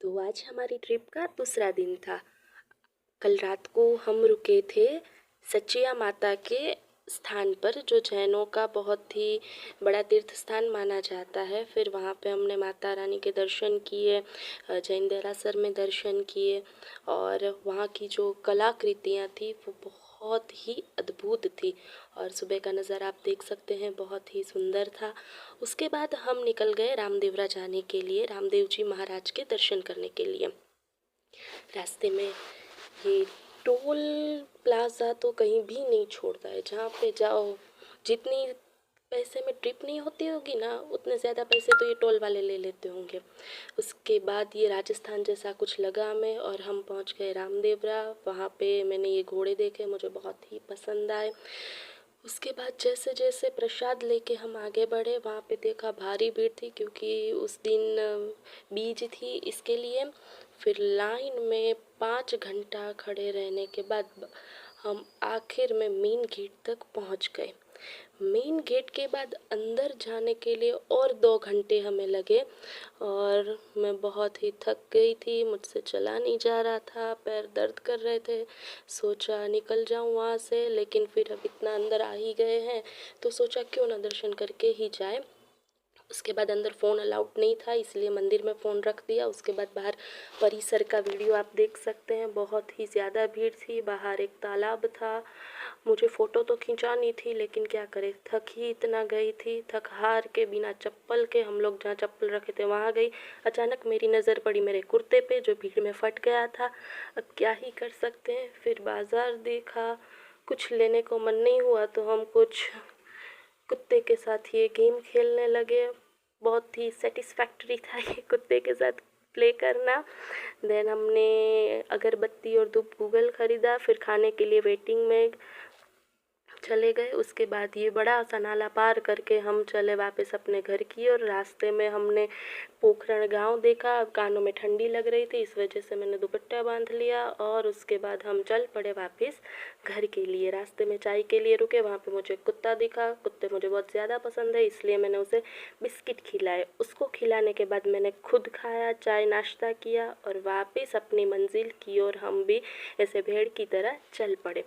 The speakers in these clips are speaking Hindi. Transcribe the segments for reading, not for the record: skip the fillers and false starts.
तो आज हमारी ट्रिप का दूसरा दिन था। कल रात को हम रुके थे सचिया माता के स्थान पर, जो जैनों का बहुत ही बड़ा तीर्थ स्थान माना जाता है। फिर वहाँ पे हमने माता रानी के दर्शन किए, जैन देरासर में दर्शन किए, और वहाँ की जो कलाकृतियाँ थी वो बहुत ही अद्भुत थी। और सुबह का नज़ारा आप देख सकते हैं, बहुत ही सुंदर था। उसके बाद हम निकल गए रामदेवरा जाने के लिए, रामदेव जी महाराज के दर्शन करने के लिए। रास्ते में ये टोल प्लाज़ा तो कहीं भी नहीं छोड़ता है, जहाँ पे जाओ जितनी पैसे में ट्रिप नहीं होती होगी ना, उतने ज़्यादा पैसे तो ये टोल वाले ले लेते होंगे। उसके बाद ये राजस्थान जैसा कुछ लगा हमें, और हम पहुँच गए रामदेवरा। वहाँ पे मैंने ये घोड़े देखे, मुझे बहुत ही पसंद आए। उसके बाद जैसे जैसे प्रसाद लेके हम आगे बढ़े, वहाँ पे देखा भारी भीड़ थी, क्योंकि उस दिन बीज थी इसके लिए। फिर लाइन में 5 घंटा खड़े रहने के बाद हम आखिर में मेन गेट तक पहुँच गए। मेन गेट के बाद अंदर जाने के लिए और 2 घंटे हमें लगे, और मैं बहुत ही थक गई थी, मुझसे चला नहीं जा रहा था, पैर दर्द कर रहे थे। सोचा निकल जाऊं वहाँ से, लेकिन फिर अब इतना अंदर आ ही गए हैं तो सोचा क्यों ना दर्शन करके ही जाए। उसके बाद अंदर फ़ोन अलाउड नहीं था, इसलिए मंदिर में फ़ोन रख दिया। उसके बाद बाहर परिसर का वीडियो आप देख सकते हैं, बहुत ही ज़्यादा भीड़ थी। बाहर एक तालाब था, मुझे फ़ोटो तो खिंचानी थी, लेकिन क्या करें, थक ही इतना गई थी। थक हार के बिना चप्पल के हम लोग जहाँ चप्पल रखे थे वहाँ गई। अचानक मेरी नज़र पड़ी मेरे कुर्ते पे, जो भीड़ में फट गया था। अब क्या ही कर सकते हैं। फिर बाज़ार देखा, कुछ लेने को मन नहीं हुआ तो हम कुछ कुत्ते के साथ ये गेम खेलने लगे। बहुत ही सेटिस्फैक्टरी था ये कुत्ते के साथ प्ले करना। देन हमने अगरबत्ती और धूप गूगल ख़रीदा, फिर खाने के लिए वेटिंग में चले गए। उसके बाद ये बड़ा सा नाला पार करके हम चले वापस अपने घर की, और रास्ते में हमने पोखरण गांव देखा। कानों में ठंडी लग रही थी, इस वजह से मैंने दुपट्टा बांध लिया, और उसके बाद हम चल पड़े वापस घर के लिए। रास्ते में चाय के लिए रुके, वहाँ पे मुझे कुत्ता दिखा। कुत्ते मुझे बहुत ज़्यादा पसंद है, इसलिए मैंने उसे बिस्किट खिलाए। उसको खिलाने के बाद मैंने खुद खाया, चाय नाश्ता किया, और वापस अपनी मंजिल की ओर हम भी ऐसे भेड़ की तरह चल पड़े।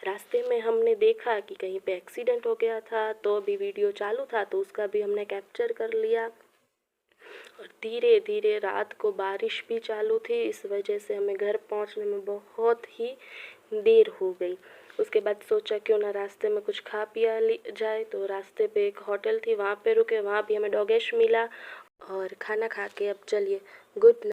रास्ते में हमने देखा कि कहीं पे एक्सीडेंट हो गया था, तो अभी वीडियो चालू था तो उसका भी हमने कैप्चर कर लिया। और धीरे धीरे रात को बारिश भी चालू थी, इस वजह से हमें घर पहुंचने में बहुत ही देर हो गई। उसके बाद सोचा क्यों ना रास्ते में कुछ खा पिया जाए, तो रास्ते पे एक होटल थी, वहाँ पे रुके। वहाँ भी हमें डोगेश मिला, और खाना खा के अब चलिए गुड